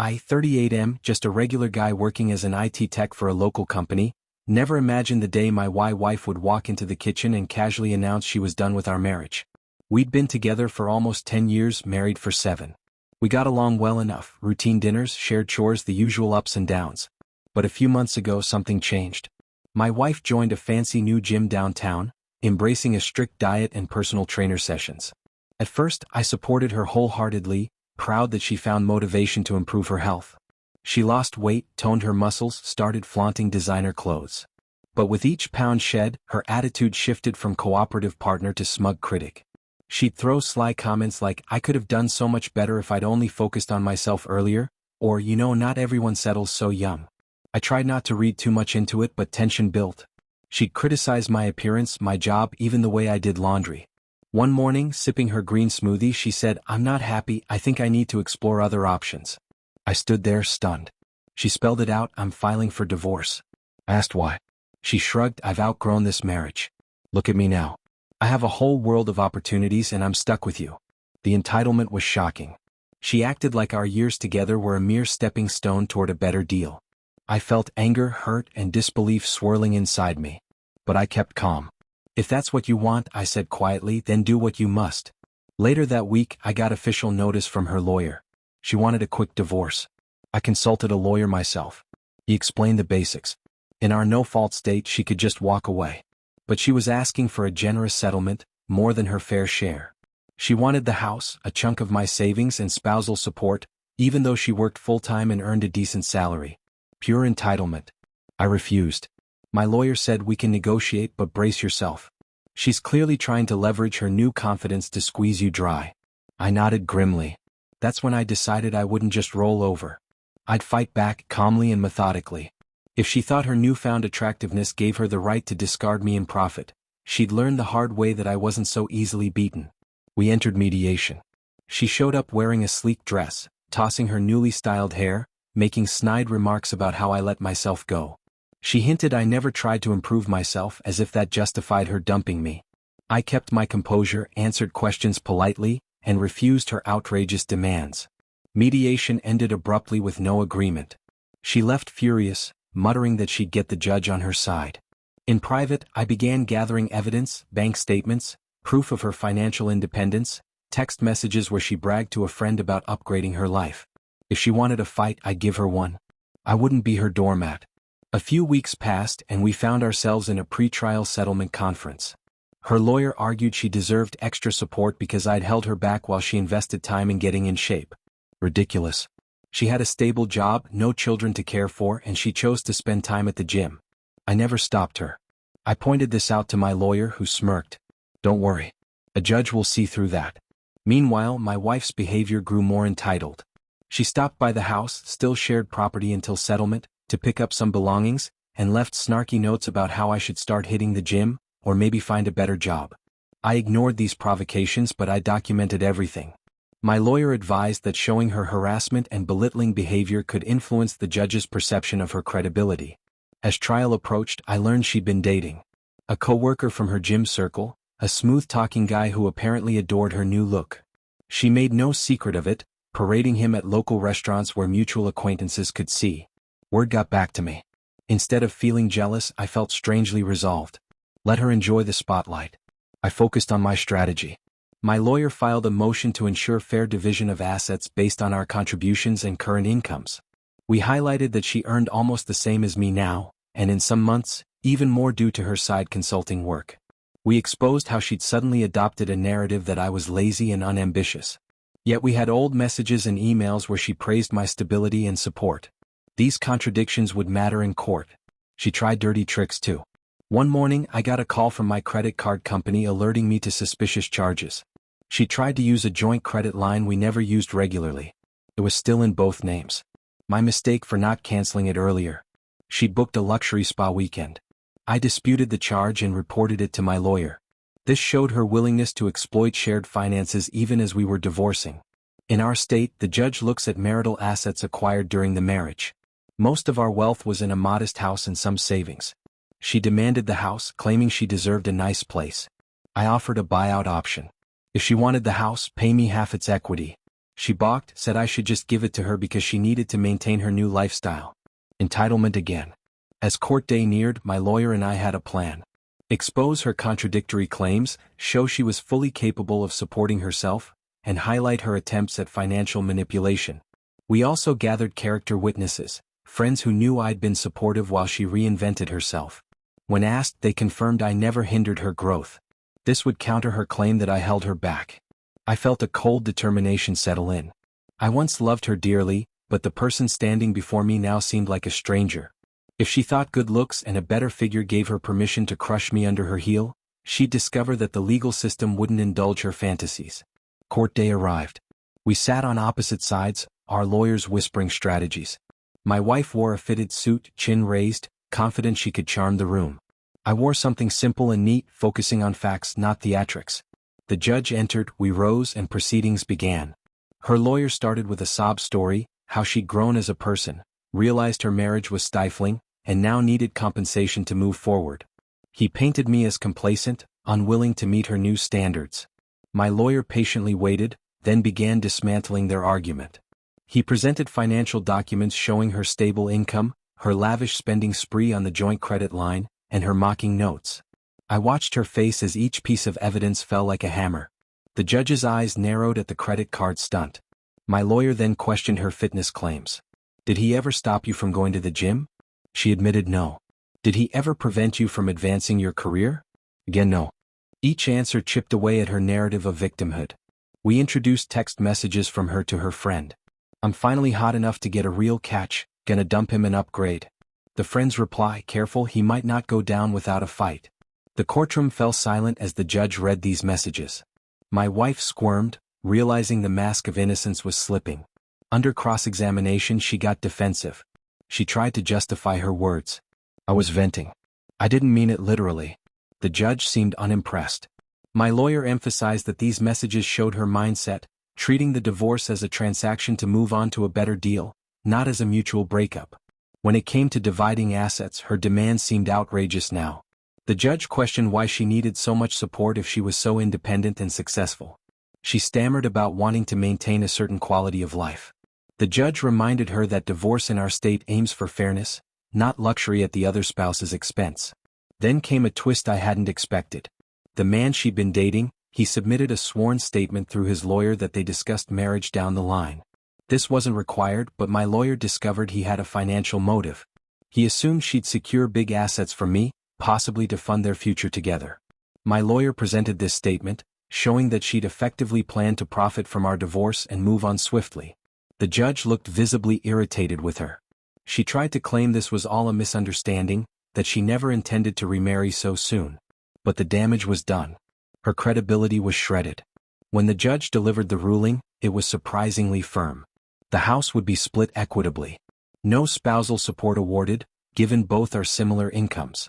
I, 38M, just a regular guy working as an IT tech for a local company, never imagined the day my wife would walk into the kitchen and casually announce she was done with our marriage. We'd been together for almost 10 years, married for 7. We got along well enough, routine dinners, shared chores, the usual ups and downs. But a few months ago something changed. My wife joined a fancy new gym downtown, embracing a strict diet and personal trainer sessions. At first, I supported her wholeheartedly, proud that she found motivation to improve her health. She lost weight, toned her muscles, started flaunting designer clothes. But with each pound shed, her attitude shifted from cooperative partner to smug critic. She'd throw sly comments like, "I could have done so much better if I'd only focused on myself earlier," or, "Not everyone settles so young." I tried not to read too much into it, but tension built. She'd criticize my appearance, my job, even the way I did laundry. One morning, sipping her green smoothie, she said, "I'm not happy, I think I need to explore other options." I stood there, stunned. She spelled it out, "I'm filing for divorce." I asked why. She shrugged, "I've outgrown this marriage. Look at me now. I have a whole world of opportunities and I'm stuck with you." The entitlement was shocking. She acted like our years together were a mere stepping stone toward a better deal. I felt anger, hurt, and disbelief swirling inside me. But I kept calm. "If that's what you want," I said quietly, "then do what you must." Later that week, I got official notice from her lawyer. She wanted a quick divorce. I consulted a lawyer myself. He explained the basics. In our no-fault state, she could just walk away. But she was asking for a generous settlement, more than her fair share. She wanted the house, a chunk of my savings and spousal support, even though she worked full-time and earned a decent salary. Pure entitlement. I refused. My lawyer said, "We can negotiate, but brace yourself. She's clearly trying to leverage her new confidence to squeeze you dry." I nodded grimly. That's when I decided I wouldn't just roll over. I'd fight back, calmly and methodically. If she thought her newfound attractiveness gave her the right to discard me in profit, she'd learn the hard way that I wasn't so easily beaten. We entered mediation. She showed up wearing a sleek dress, tossing her newly styled hair, making snide remarks about how I let myself go. She hinted I never tried to improve myself, as if that justified her dumping me. I kept my composure, answered questions politely, and refused her outrageous demands. Mediation ended abruptly with no agreement. She left furious, muttering that she'd get the judge on her side. In private, I began gathering evidence, bank statements, proof of her financial independence, text messages where she bragged to a friend about upgrading her life. If she wanted a fight, I'd give her one. I wouldn't be her doormat. A few weeks passed and we found ourselves in a pre-trial settlement conference. Her lawyer argued she deserved extra support because I'd held her back while she invested time in getting in shape. Ridiculous. She had a stable job, no children to care for, and she chose to spend time at the gym. I never stopped her. I pointed this out to my lawyer, who smirked. "Don't worry. A judge will see through that." Meanwhile, my wife's behavior grew more entitled. She stopped by the house, still shared property until settlement, to pick up some belongings, and left snarky notes about how I should start hitting the gym, or maybe find a better job. I ignored these provocations, but I documented everything. My lawyer advised that showing her harassment and belittling behavior could influence the judge's perception of her credibility. As trial approached, I learned she'd been dating a co-worker from her gym circle, a smooth-talking guy who apparently adored her new look. She made no secret of it, parading him at local restaurants where mutual acquaintances could see. Word got back to me. Instead of feeling jealous, I felt strangely resolved. Let her enjoy the spotlight. I focused on my strategy. My lawyer filed a motion to ensure fair division of assets based on our contributions and current incomes. We highlighted that she earned almost the same as me now, and in some months, even more due to her side consulting work. We exposed how she'd suddenly adopted a narrative that I was lazy and unambitious. Yet we had old messages and emails where she praised my stability and support. These contradictions would matter in court. She tried dirty tricks too. One morning, I got a call from my credit card company alerting me to suspicious charges. She tried to use a joint credit line we never used regularly. It was still in both names. My mistake for not canceling it earlier. She'd booked a luxury spa weekend. I disputed the charge and reported it to my lawyer. This showed her willingness to exploit shared finances even as we were divorcing. In our state, the judge looks at marital assets acquired during the marriage. Most of our wealth was in a modest house and some savings. She demanded the house, claiming she deserved a nice place. I offered a buyout option. If she wanted the house, pay me half its equity. She balked, said I should just give it to her because she needed to maintain her new lifestyle. Entitlement again. As court day neared, my lawyer and I had a plan. Expose her contradictory claims, show she was fully capable of supporting herself, and highlight her attempts at financial manipulation. We also gathered character witnesses, friends who knew I'd been supportive while she reinvented herself. When asked, they confirmed I never hindered her growth. This would counter her claim that I held her back. I felt a cold determination settle in. I once loved her dearly, but the person standing before me now seemed like a stranger. If she thought good looks and a better figure gave her permission to crush me under her heel, she'd discover that the legal system wouldn't indulge her fantasies. Court day arrived. We sat on opposite sides, our lawyers whispering strategies. My wife wore a fitted suit, chin raised, confident she could charm the room. I wore something simple and neat, focusing on facts, not theatrics. The judge entered, we rose, and proceedings began. Her lawyer started with a sob story, how she'd grown as a person, realized her marriage was stifling, and now needed compensation to move forward. He painted me as complacent, unwilling to meet her new standards. My lawyer patiently waited, then began dismantling their argument. He presented financial documents showing her stable income, her lavish spending spree on the joint credit line, and her mocking notes. I watched her face as each piece of evidence fell like a hammer. The judge's eyes narrowed at the credit card stunt. My lawyer then questioned her fitness claims. Did he ever stop you from going to the gym? She admitted no. Did he ever prevent you from advancing your career? Again no. Each answer chipped away at her narrative of victimhood. We introduced text messages from her to her friend. I'm finally hot enough to get a real catch, gonna dump him and upgrade. The friend's reply, careful, he might not go down without a fight. The courtroom fell silent as the judge read these messages. My wife squirmed, realizing the mask of innocence was slipping. Under cross-examination she got defensive. She tried to justify her words. I was venting. I didn't mean it literally. The judge seemed unimpressed. My lawyer emphasized that these messages showed her mindset, treating the divorce as a transaction to move on to a better deal, not as a mutual breakup. When it came to dividing assets, her demands seemed outrageous now. The judge questioned why she needed so much support if she was so independent and successful. She stammered about wanting to maintain a certain quality of life. The judge reminded her that divorce in our state aims for fairness, not luxury at the other spouse's expense. Then came a twist I hadn't expected. The man she'd been dating, he submitted a sworn statement through his lawyer that they discussed marriage down the line. This wasn't required, but my lawyer discovered he had a financial motive. He assumed she'd secure big assets from me, possibly to fund their future together. My lawyer presented this statement, showing that she'd effectively planned to profit from our divorce and move on swiftly. The judge looked visibly irritated with her. She tried to claim this was all a misunderstanding, that she never intended to remarry so soon. But the damage was done. Her credibility was shredded. When the judge delivered the ruling, it was surprisingly firm. The house would be split equitably. No spousal support awarded, given both our similar incomes.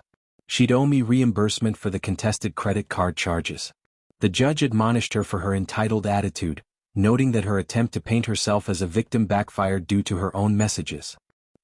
She'd owe me reimbursement for the contested credit card charges. The judge admonished her for her entitled attitude, noting that her attempt to paint herself as a victim backfired due to her own messages.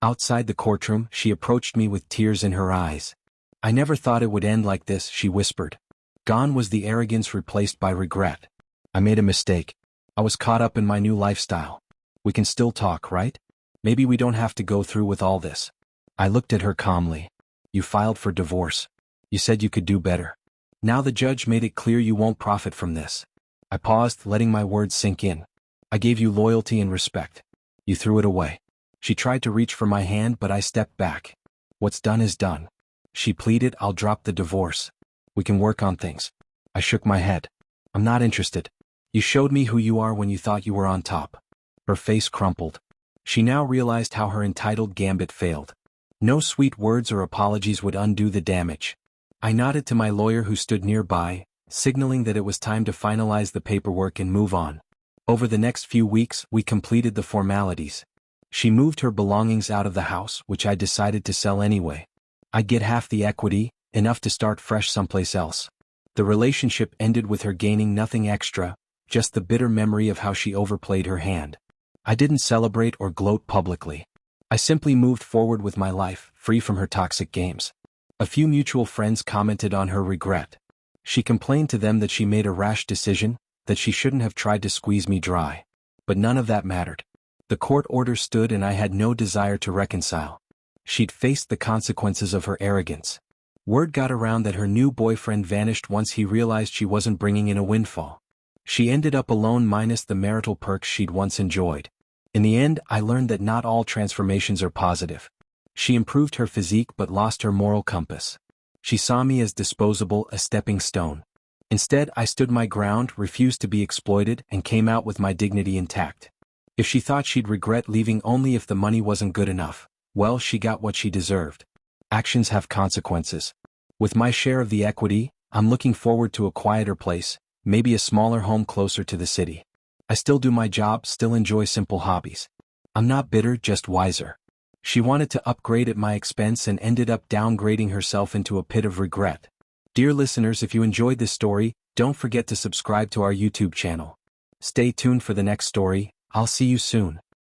Outside the courtroom, she approached me with tears in her eyes. I never thought it would end like this, she whispered. Gone was the arrogance replaced by regret. I made a mistake. I was caught up in my new lifestyle. We can still talk, right? Maybe we don't have to go through with all this. I looked at her calmly. You filed for divorce. You said you could do better. Now the judge made it clear you won't profit from this. I paused, letting my words sink in. I gave you loyalty and respect. You threw it away. She tried to reach for my hand, but I stepped back. What's done is done. She pleaded, I'll drop the divorce. We can work on things. I shook my head. I'm not interested. You showed me who you are when you thought you were on top. Her face crumpled. She now realized how her entitled gambit failed. No sweet words or apologies would undo the damage. I nodded to my lawyer who stood nearby, signaling that it was time to finalize the paperwork and move on. Over the next few weeks, we completed the formalities. She moved her belongings out of the house, which I decided to sell anyway. I'd get half the equity, enough to start fresh someplace else. The relationship ended with her gaining nothing extra, just the bitter memory of how she overplayed her hand. I didn't celebrate or gloat publicly. I simply moved forward with my life, free from her toxic games. A few mutual friends commented on her regret. She complained to them that she made a rash decision, that she shouldn't have tried to squeeze me dry. But none of that mattered. The court order stood and I had no desire to reconcile. She'd faced the consequences of her arrogance. Word got around that her new boyfriend vanished once he realized she wasn't bringing in a windfall. She ended up alone minus the marital perks she'd once enjoyed. In the end, I learned that not all transformations are positive. She improved her physique but lost her moral compass. She saw me as disposable, a stepping stone. Instead, I stood my ground, refused to be exploited, and came out with my dignity intact. If she thought she'd regret leaving only if the money wasn't good enough, well, she got what she deserved. Actions have consequences. With my share of the equity, I'm looking forward to a quieter place, maybe a smaller home closer to the city. I still do my job, still enjoy simple hobbies. I'm not bitter, just wiser. She wanted to upgrade at my expense and ended up downgrading herself into a pit of regret. Dear listeners, if you enjoyed this story, don't forget to subscribe to our YouTube channel. Stay tuned for the next story. I'll see you soon.